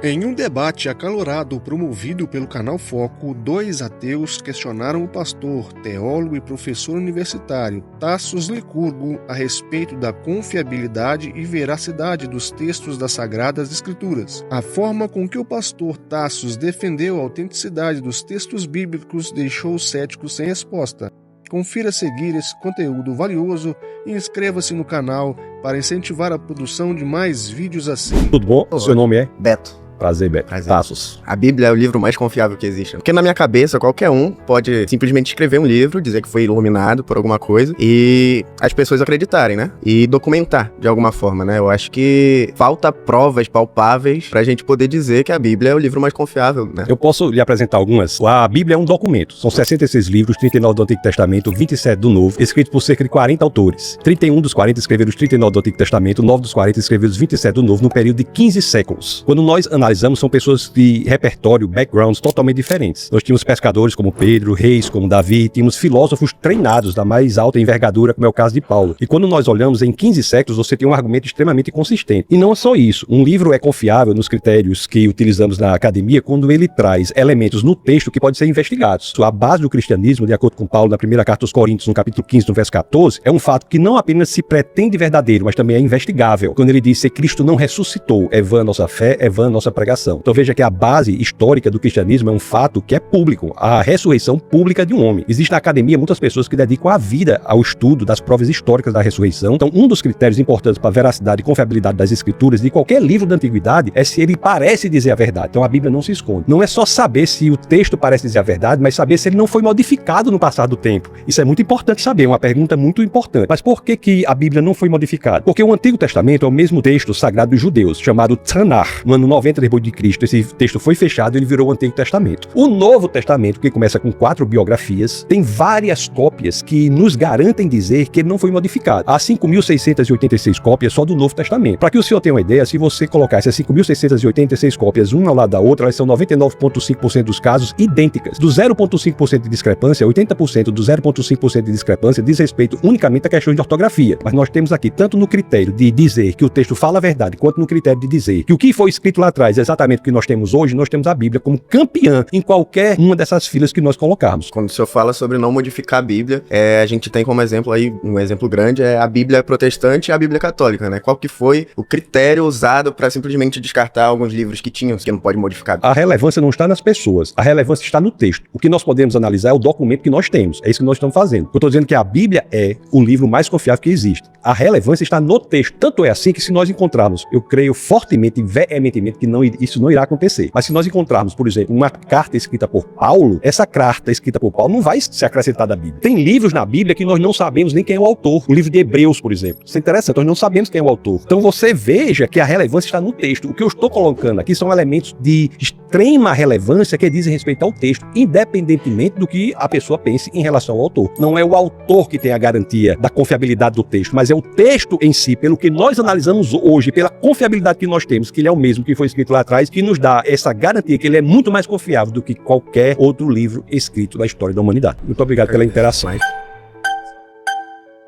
Em um debate acalorado promovido pelo canal Foco, dois ateus questionaram o pastor, teólogo e professor universitário Tassos Licurgo a respeito da confiabilidade e veracidade dos textos das Sagradas Escrituras. A forma com que o pastor Tassos defendeu a autenticidade dos textos bíblicos deixou os céticos sem resposta. Confira a seguir esse conteúdo valioso e inscreva-se no canal para incentivar a produção de mais vídeos assim. Tudo bom? O seu nome é? Beto. Prazer, Beto. Tassos. A Bíblia é o livro mais confiável que existe. Porque na minha cabeça, qualquer um pode simplesmente escrever um livro, dizer que foi iluminado por alguma coisa e as pessoas acreditarem, né? E documentar de alguma forma, né? Eu acho que falta provas palpáveis pra gente poder dizer que a Bíblia é o livro mais confiável, né? Eu posso lhe apresentar algumas? A Bíblia é um documento. São 66 livros, 39 do Antigo Testamento, 27 do Novo, escritos por cerca de 40 autores. 31 dos 40 escreveram os 39 do Antigo Testamento, 9 dos 40 escreveram os 27 do Novo, no período de 15 séculos. Quando nós analisamos, são pessoas de repertório, backgrounds totalmente diferentes. Nós tínhamos pescadores como Pedro, reis como Davi, tínhamos filósofos treinados da mais alta envergadura, como é o caso de Paulo. E quando nós olhamos em 15 séculos, você tem um argumento extremamente consistente. E não é só isso. Um livro é confiável nos critérios que utilizamos na academia quando ele traz elementos no texto que podem ser investigados. A base do cristianismo, de acordo com Paulo, na primeira carta aos Coríntios, no capítulo 15, no verso 14, é um fato que não apenas se pretende verdadeiro, mas também é investigável. Quando ele diz que Cristo não ressuscitou, é vã a nossa fé, é vã a nossa pregação. Então veja que a base histórica do cristianismo é um fato que é público, a ressurreição pública de um homem. Existe na academia muitas pessoas que dedicam a vida ao estudo das provas históricas da ressurreição. Então um dos critérios importantes para a veracidade e confiabilidade das escrituras de qualquer livro da antiguidade é se ele parece dizer a verdade. Então a Bíblia não se esconde. Não é só saber se o texto parece dizer a verdade, mas saber se ele não foi modificado no passar do tempo. Isso é muito importante saber, é uma pergunta muito importante. Mas por que a Bíblia não foi modificada? Porque o Antigo Testamento é o mesmo texto sagrado dos judeus, chamado Tanakh. No ano 90 depois de Cristo, esse texto foi fechado e ele virou o Antigo Testamento. O Novo Testamento, que começa com 4 biografias, tem várias cópias que nos garantem dizer que ele não foi modificado. Há 5.686 cópias só do Novo Testamento. Para que o senhor tenha uma ideia, se você colocar essas 5.686 cópias uma ao lado da outra, elas são 99,5% dos casos idênticas. Do 0,5% de discrepância, 80% do 0,5% de discrepância diz respeito unicamente a questões de ortografia. Mas nós temos aqui, tanto no critério de dizer que o texto fala a verdade, quanto no critério de dizer que o que foi escrito lá atrás é exatamente o que nós temos hoje, nós temos a Bíblia como campeã em qualquer uma dessas filas que nós colocarmos. Quando o senhor fala sobre não modificar a Bíblia, a gente tem como exemplo aí, um exemplo grande, é a Bíblia protestante e a Bíblia católica, né? Qual que foi o critério usado para simplesmente descartar alguns livros que tinham, que não pode modificar? A relevância não está nas pessoas, a relevância está no texto. O que nós podemos analisar é o documento que nós temos, é isso que nós estamos fazendo. Eu estou dizendo que a Bíblia é o livro mais confiável que existe. A relevância está no texto. Tanto é assim que se nós encontrarmos, eu creio fortemente e veementemente que isso não irá acontecer. Mas se nós encontrarmos, por exemplo, uma carta escrita por Paulo, essa carta escrita por Paulo não vai se acrescentar da Bíblia. Tem livros na Bíblia que nós não sabemos nem quem é o autor. O livro de Hebreus, por exemplo. Isso é interessante, nós não sabemos quem é o autor. Então você veja que a relevância está no texto. O que eu estou colocando aqui são elementos de extrema relevância que dizem respeito ao texto, independentemente do que a pessoa pense em relação ao autor. Não é o autor que tem a garantia da confiabilidade do texto, mas é o texto em si, pelo que nós analisamos hoje, pela confiabilidade que nós temos, que ele é o mesmo que foi escrito lá atrás, que nos dá essa garantia que ele é muito mais confiável do que qualquer outro livro escrito na história da humanidade. Muito obrigado pela interação.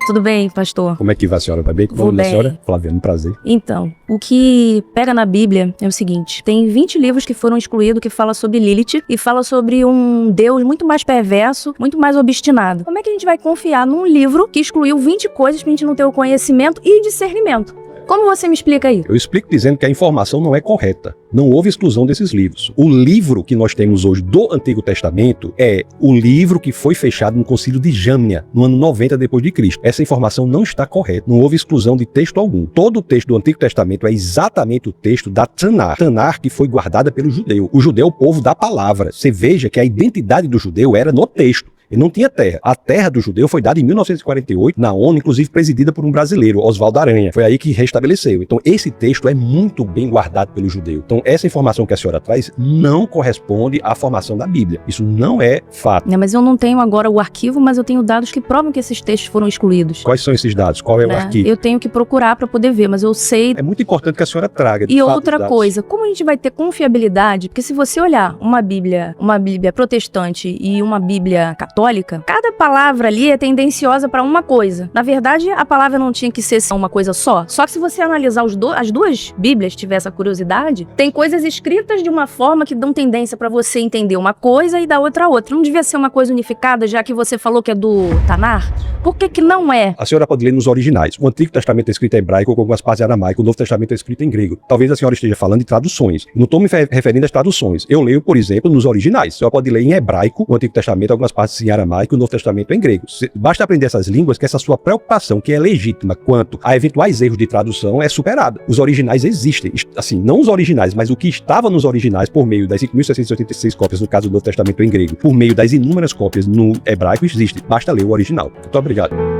Tudo bem, pastor? Como é que vai a senhora? Vai bem? Vou bem. Senhora? Flaviano, um prazer. Então, o que pega na Bíblia é o seguinte: tem 20 livros que foram excluídos que fala sobre Lilith e fala sobre um Deus muito mais perverso, muito mais obstinado. Como é que a gente vai confiar num livro que excluiu 20 coisas pra gente não ter o conhecimento e discernimento? Como você me explica aí? Eu explico dizendo que a informação não é correta. Não houve exclusão desses livros. O livro que nós temos hoje do Antigo Testamento é o livro que foi fechado no Concílio de Jâmnia, no ano 90 depois de Cristo. Essa informação não está correta. Não houve exclusão de texto algum. Todo o texto do Antigo Testamento é exatamente o texto da Tanakh. Tanakh que foi guardada pelo judeu. O judeu é o povo da palavra. Você veja que a identidade do judeu era no texto. Ele não tinha terra. A terra do judeu foi dada em 1948 na ONU, inclusive presidida por um brasileiro, Oswaldo Aranha. Foi aí que restabeleceu. Então esse texto é muito bem guardado pelo judeu. Então essa informação que a senhora traz não corresponde à formação da Bíblia. Isso não é fato. Não, mas eu não tenho agora o arquivo, mas eu tenho dados que provam que esses textos foram excluídos. Quais são esses dados? Qual é o arquivo? Eu tenho que procurar para poder ver, mas eu sei. É muito importante que a senhora traga. E outra coisa, como a gente vai ter confiabilidade? Porque se você olhar uma Bíblia protestante e uma Bíblia católica, católica, cada palavra ali é tendenciosa para uma coisa. Na verdade, a palavra não tinha que ser uma coisa só. Só que se você analisar as duas Bíblias, tiver essa curiosidade, tem coisas escritas de uma forma que dão tendência para você entender uma coisa e da outra. Não devia ser uma coisa unificada, já que você falou que é do Tanar? Por que não é? A senhora pode ler nos originais. O Antigo Testamento é escrito em hebraico com algumas partes em aramaico, o Novo Testamento é escrito em grego. Talvez a senhora esteja falando de traduções. Não estou me referindo às traduções. Eu leio, por exemplo, nos originais. A senhora pode ler em hebraico o Antigo Testamento, algumas partes em aramaico, o Novo Testamento em grego. Basta aprender essas línguas que essa sua preocupação, que é legítima quanto a eventuais erros de tradução, é superada. Os originais existem. Assim, não os originais, mas o que estava nos originais por meio das 5.686 cópias, no caso do Novo Testamento em grego, por meio das inúmeras cópias no hebraico, existe. Basta ler o original. Muito obrigado.